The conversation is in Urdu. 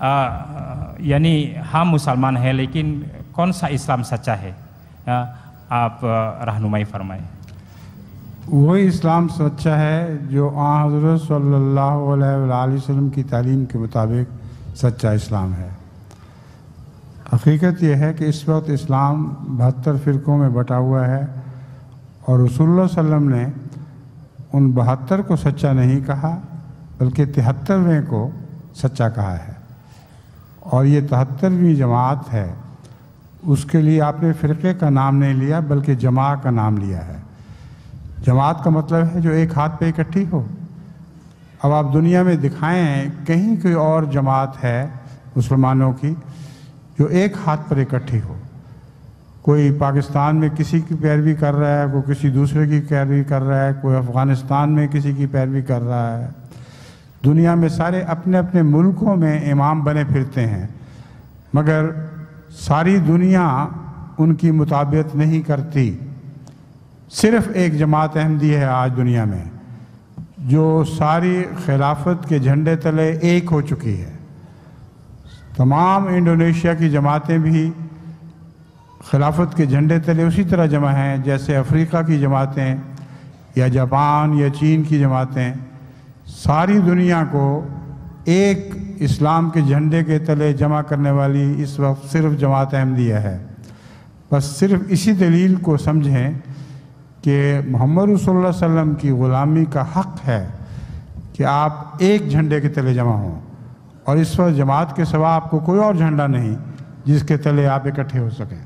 یعنی ہم مسلمان ہیں لیکن کون سا اسلام سچا ہے؟ آپ رہنمائی فرمائیں۔ وہی اسلام سچا ہے جو آن حضرت صلی اللہ علیہ وآلہ وسلم کی تعلیم کے مطابق سچا اسلام ہے۔ حقیقت یہ ہے کہ اس وقت اسلام 72 فرقوں میں بٹا ہوا ہے، اور رسول اللہ صلی اللہ علیہ وسلم نے ان 72 کو سچا نہیں کہا بلکہ 73ویں کو سچا کہا ہے، اور یہ 73ویں جماعت ہے۔ اس کے لیے آپ نے فرقے کا نام نہیں لیا بلکہ جماعت کا نام لیا ہے۔ جماعت کا مطلب ہے جو ایک ہاتھ پہ اکٹھی ہو۔ اب آپ دنیا میں دکھائیں کہیں کوئی اور جماعت ہے مسلمانوں کی جو ایک ہاتھ پر اکٹھی ہو۔ کوئی پاکستان میں کسی کی پیروی کر رہا ہے، کوئی کسی دوسرے کی پیروی کر رہا ہے، کوئی افغانستان میں کسی کی پیروی کر رہا ہے۔ دنیا میں سارے اپنے اپنے ملکوں میں امام بنے پھرتے ہیں، مگر ساری دنیا ان کی مطابقت نہیں کرتی۔ صرف ایک جماعت احمدی ہے آج دنیا میں جو ساری خلافت کے جھنڈے تلے ایک ہو چکی ہے۔ تمام انڈونیشیا کی جماعتیں بھی خلافت کے جھنڈے تلے اسی طرح جمع ہیں جیسے افریقہ کی جماعتیں یا جاپان یا چین کی جماعتیں۔ ساری دنیا کو ایک اسلام کے جھنڈے کے تلے جمع کرنے والی اس وقت صرف جماعت احمدیہ ہے۔ بس صرف اسی دلیل کو سمجھیں کہ محمد رسول اللہ صلی اللہ علیہ وسلم کی غلامی کا حق ہے کہ آپ ایک جھنڈے کے تلے جمع ہوں، اور اس وقت جماعت کے سوا آپ کو کوئی اور جھنڈا نہیں جس کے تلے آپ اکٹھے ہو سکیں۔